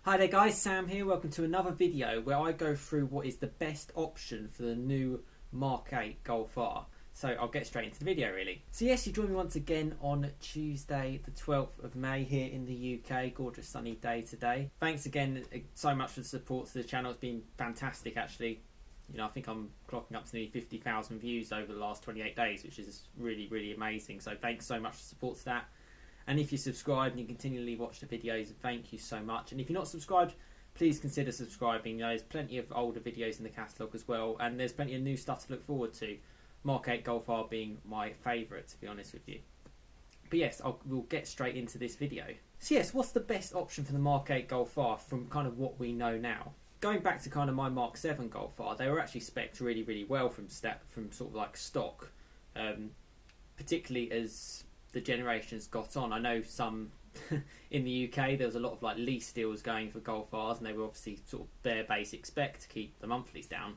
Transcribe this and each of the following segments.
Hi there guys, Sam here. Welcome to another video where I go through what is the best option for the new Mk8 Golf R. So I'll get straight into the video really. So yes, you join me once again on Tuesday the 12th of May here in the UK. Gorgeous sunny day today. Thanks again so much for the support to the channel. It's been fantastic actually. You know, I think I'm clocking up to nearly 50,000 views over the last 28 days, which is really amazing. So thanks so much for the support to that. And if you subscribe and you continually watch the videos, thank you so much. And if you're not subscribed, please consider subscribing. There's plenty of older videos in the catalogue as well, and there's plenty of new stuff to look forward to. Mk8 Golf R being my favourite, to be honest with you. But yes, we'll get straight into this video. So yes, what's the best option for the Mk8 Golf R from kind of what we know now? Going back to kind of my Mk7 Golf R, they were actually spec'd really well from sort of like stock, particularly as the generations got on. I know some in the UK there was a lot of like lease deals going for Golf Rs, and they were obviously sort of bare basic spec to keep the monthlies down.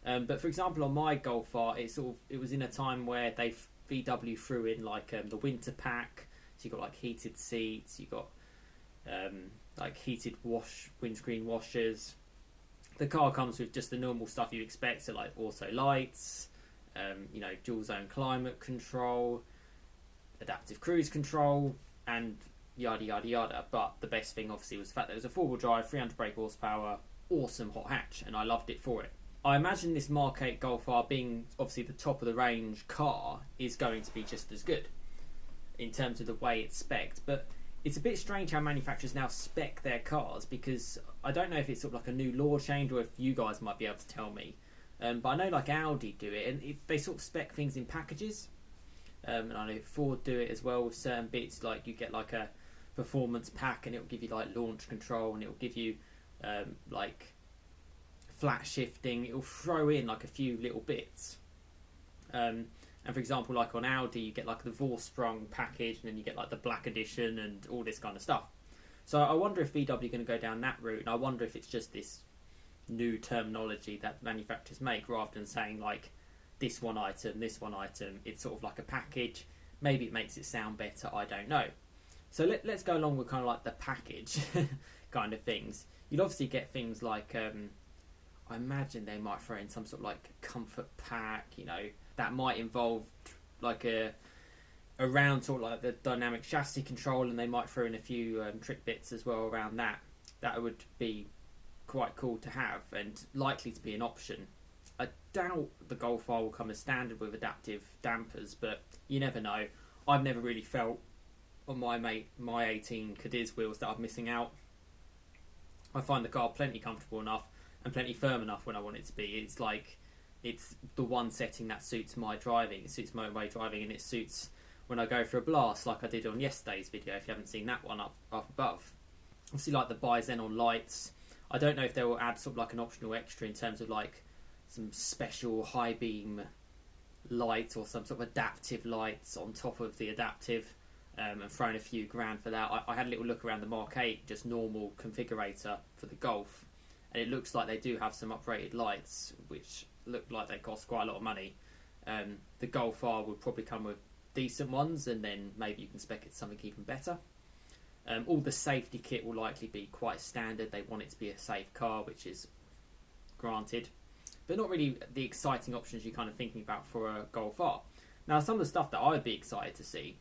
But for example, on my Golf R, it was in a time where VW threw in like the winter pack. So you got like heated seats, you got like heated windscreen washers. The car comes with just the normal stuff you expect, so like auto lights, you know, dual zone climate control, adaptive cruise control, and yada. But the best thing obviously was the fact that it was a four-wheel drive, 300 brake horsepower, awesome hot hatch, and I loved it for it. I imagine this Mk8 Golf R, being obviously the top of the range car, is going to be just as good in terms of the way it's spec'd. But it's a bit strange how manufacturers now spec their cars, because I don't know if it's sort of like a new law change or if you guys might be able to tell me. But I know like Audi do it, and they sort of spec things in packages. And I know Ford do it as well with certain bits, like you get like a performance pack and it'll give you like launch control, and it'll give you like flat shifting. It'll throw in like a few little bits. And for example, like on Audi you get like the Vorsprung package, and then you get like the black edition and all this kind of stuff. So I wonder if VW are going to go down that route, and I wonder if it's just this new terminology that manufacturers make, rather than saying like this one item, it's sort of like a package. Maybe it makes it sound better, I don't know. So let's go along with kind of like the package kind of things. You'd obviously get things like, I imagine they might throw in some sort of like comfort pack, you know, that might involve like around sort of like the dynamic chassis control, and they might throw in a few trick bits as well around that. That would be quite cool to have, and likely to be an option. I doubt the Golf R will come as standard with adaptive dampers, but you never know. I've never really felt on my 18 Cadiz wheels that I'm missing out. I find the car plenty comfortable enough and plenty firm enough when I want it to be. It's like, it's the one setting that suits my driving. It suits motorway driving, and it suits when I go for a blast, like I did on yesterday's video, if you haven't seen that one up above. Obviously like the bi-xenon lights. I don't know if they will add sort of like an optional extra in terms of like some special high beam lights or some sort of adaptive lights on top of the adaptive, and thrown a few grand for that. I had a little look around the Mk8, just normal configurator for the Golf, and it looks like they do have some uprated lights which look like they cost quite a lot of money. The Golf R would probably come with decent ones, and then maybe you can spec it to something even better. All the safety kit will likely be quite standard. They want it to be a safe car, which is granted, but not really the exciting options you're kind of thinking about for a Golf R. Now, some of the stuff that I would be excited to see,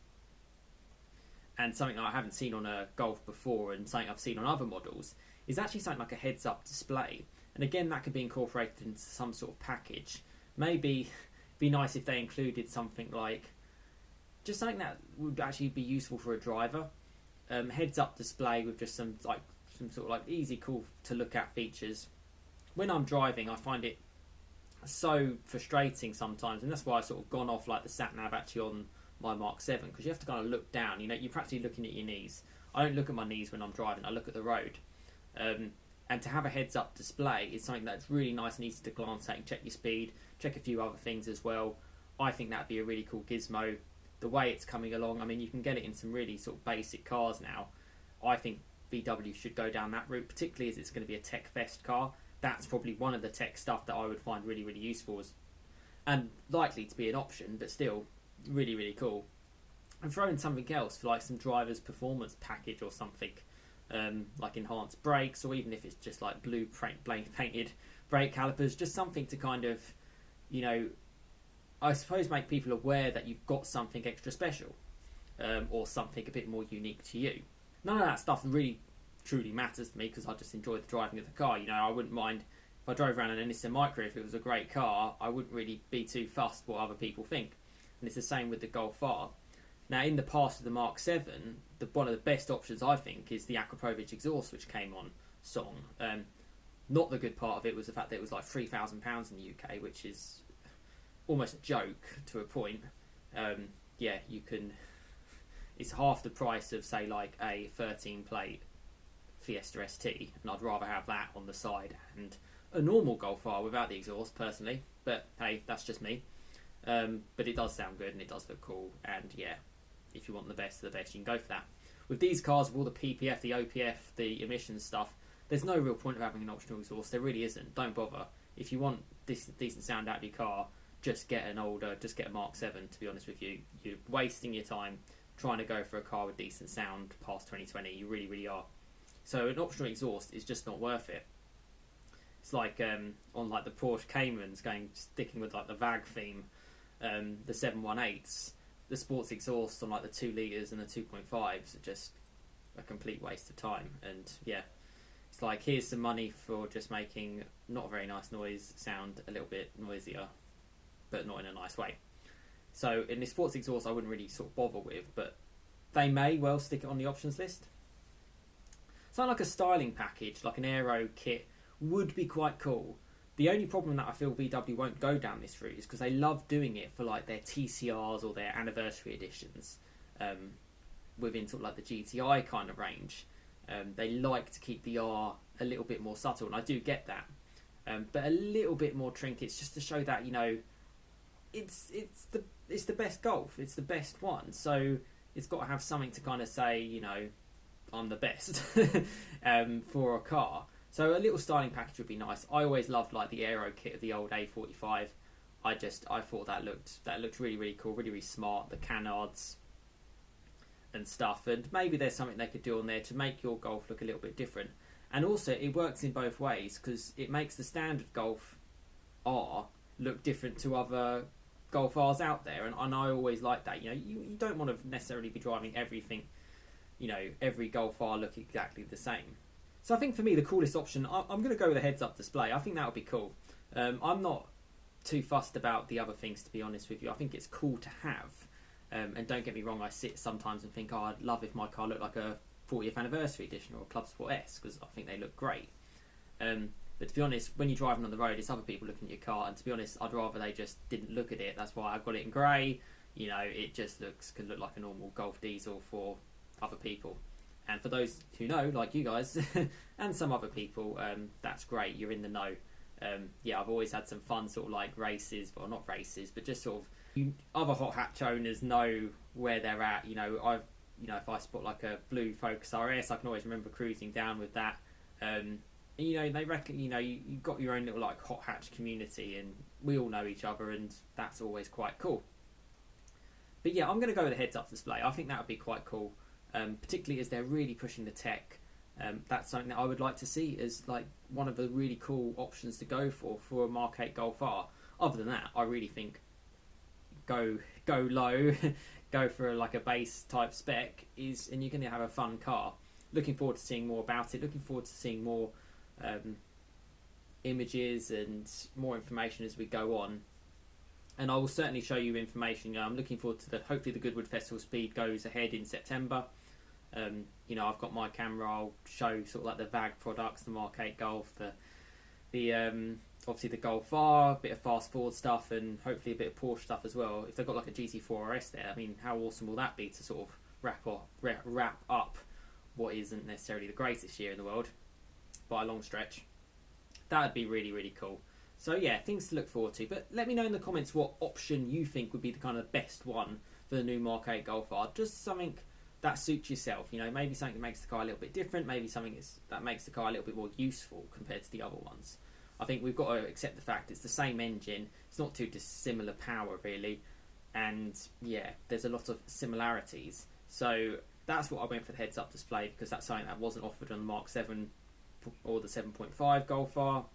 and something that I haven't seen on a Golf before and something I've seen on other models, is actually something like a heads-up display. And again, that could be incorporated into some sort of package. Maybe be nice if they included something like, just something that would actually be useful for a driver. Heads-up display with just some sort of like easy, cool to look at features. When I'm driving, I find it so frustrating sometimes, and that's why I've sort of gone off like the sat nav actually on my Mk7, because you have to kind of look down. You know, you're practically looking at your knees. I don't look at my knees when I'm driving. I look at the road. And to have a heads-up display is something that's really nice and easy to glance at and check your speed, check a few other things as well. I think that'd be a really cool gizmo. The way it's coming along, I mean, you can get it in some really sort of basic cars now. I think VW should go down that route, particularly as it's going to be a tech fest car. That's probably one of the tech stuff that I would find really useful, and likely to be an option, but still really cool. And throw in something else for like some driver's performance package or something. like enhanced brakes, or even if it's just like blue painted brake calipers, just something to kind of, you know, I suppose make people aware that you've got something extra special, or something a bit more unique to you. None of that stuff really truly matters to me, because I just enjoy the driving of the car. You know, I wouldn't mind if I drove around in a Nissan Micra. If it was a great car, I wouldn't really be too fussed what other people think. And it's the same with the Golf R. Now, in the past of the Mark 7, one of the best options, I think, is the Akrapovic exhaust, which came on song. Not the good part of it was the fact that it was like £3,000 in the UK, which is almost a joke to a point. Yeah, you can... It's half the price of, say, like a 13-plate Fiesta ST, and I'd rather have that on the side and a normal Golf R without the exhaust, personally. But hey, that's just me. But it does sound good and it does look cool, and yeah, if you want the best of the best, you can go for that. With these cars, with all the PPF, the OPF, the emissions stuff, there's no real point of having an optional exhaust. There really isn't. Don't bother. If you want decent sound out of your car, just get a Mark 7, to be honest with you. You're wasting your time trying to go for a car with decent sound past 2020. You really, really are. So an optional exhaust is just not worth it. It's like on like the Porsche Caymans, sticking with like the VAG theme, the 718s, the sports exhaust on like the 2 litres and the 2.5s are just a complete waste of time. And yeah, it's like, here's some money for just making not a very nice noise sound a little bit noisier, but not in a nice way. So in the sports exhaust, I wouldn't really sort of bother with, but they may well stick it on the options list. Something like a styling package, like an aero kit, would be quite cool. The only problem that I feel VW won't go down this route is because they love doing it for like their TCRs or their anniversary editions, within sort of like the GTI kind of range. They like to keep the R a little bit more subtle, and I do get that. But a little bit more trinkets, just to show that, you know, it's the best Golf, it's the best one. So it's got to have something to kind of say, you know, I'm the best for a car. So a little styling package would be nice. I always loved like the aero kit of the old A45. I thought that looked really, really cool, really, really smart. The canards and stuff, and maybe there's something they could do on there to make your Golf look a little bit different. And also, it works in both ways, because it makes the standard Golf R look different to other Golf R's out there, and I always like that. You know, you don't want to necessarily be driving everything, you know, every Golf R look exactly the same. So I think for me, the coolest option, I'm going to go with a heads-up display. I think that would be cool. I'm not too fussed about the other things, to be honest with you. I think it's cool to have. And don't get me wrong, I sit sometimes and think, oh, I'd love if my car looked like a 40th anniversary edition or a Club Sport S, because I think they look great. But to be honest, when you're driving on the road, it's other people looking at your car, and to be honest, I'd rather they just didn't look at it. That's why I've got it in grey. You know, it just can look like a normal Golf diesel for other people. And for those who know, like you guys, and some other people, that's great. You're in the know. Yeah, I've always had some fun sort of like races, well, not races, but just sort of other hot hatch owners know where they're at. You know, if I spot like a blue Focus RS, I can always remember cruising down with that. And, you know, they reckon, you know, you've got your own little like hot hatch community, and we all know each other, and that's always quite cool. But yeah, I'm going to go with a heads-up display. I think that would be quite cool. Particularly as they're really pushing the tech. That's something that I would like to see as like one of the really cool options to go for a Mark 8 Golf R. Other than that, I really think go low, go for like a base type spec and you're going to have a fun car. Looking forward to seeing more about it. Looking forward to seeing more images and more information as we go on. And I will certainly show you information. You know, I'm looking forward to hopefully the Goodwood Festival Speed goes ahead in September. You know, I've got my camera. I'll show sort of like the VAG products, the Mark 8 Golf, the obviously the Golf R, a bit of fast forward stuff, and hopefully a bit of Porsche stuff as well. If they've got like a GT4 RS there, I mean, how awesome will that be to sort of wrap up what isn't necessarily the greatest year in the world by a long stretch? That would be really, really cool. So yeah, things to look forward to. But let me know in the comments what option you think would be the kind of best one for the new Mark 8 Golf R. Just something that suits yourself. You know, maybe something that makes the car a little bit different. Maybe something that makes the car a little bit more useful compared to the other ones. I think we've got to accept the fact it's the same engine. It's not too dissimilar power really. And yeah, there's a lot of similarities. So that's what I went for the heads-up display, because that's something that wasn't offered on the Mark 7 or the 7.5 Golf R.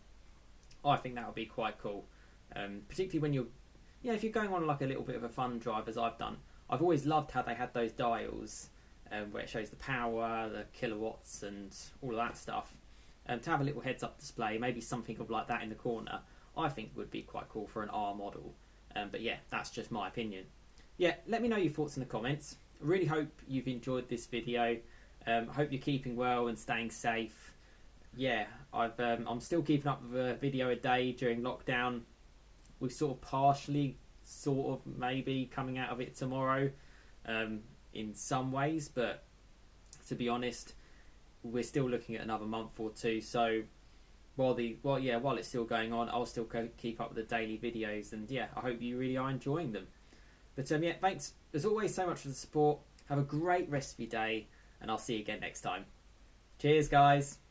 I think that would be quite cool, particularly when you're, if you're going on like a little bit of a fun drive, as I've done. I've always loved how they had those dials where it shows the power, the kilowatts, and all of that stuff. To have a little heads-up display, maybe something of like that in the corner, I think would be quite cool for an R model. But yeah, that's just my opinion. Yeah, let me know your thoughts in the comments. I really hope you've enjoyed this video. I hope you're keeping well and staying safe. Yeah, I'm still keeping up with a video a day during lockdown. We're sort of maybe coming out of it tomorrow in some ways, but to be honest, we're still looking at another month or two. So while it's still going on, I'll still keep up with the daily videos, and yeah, I hope you really are enjoying them. But yeah, thanks as always so much for the support. Have a great rest of your day, and I'll see you again next time. Cheers, guys.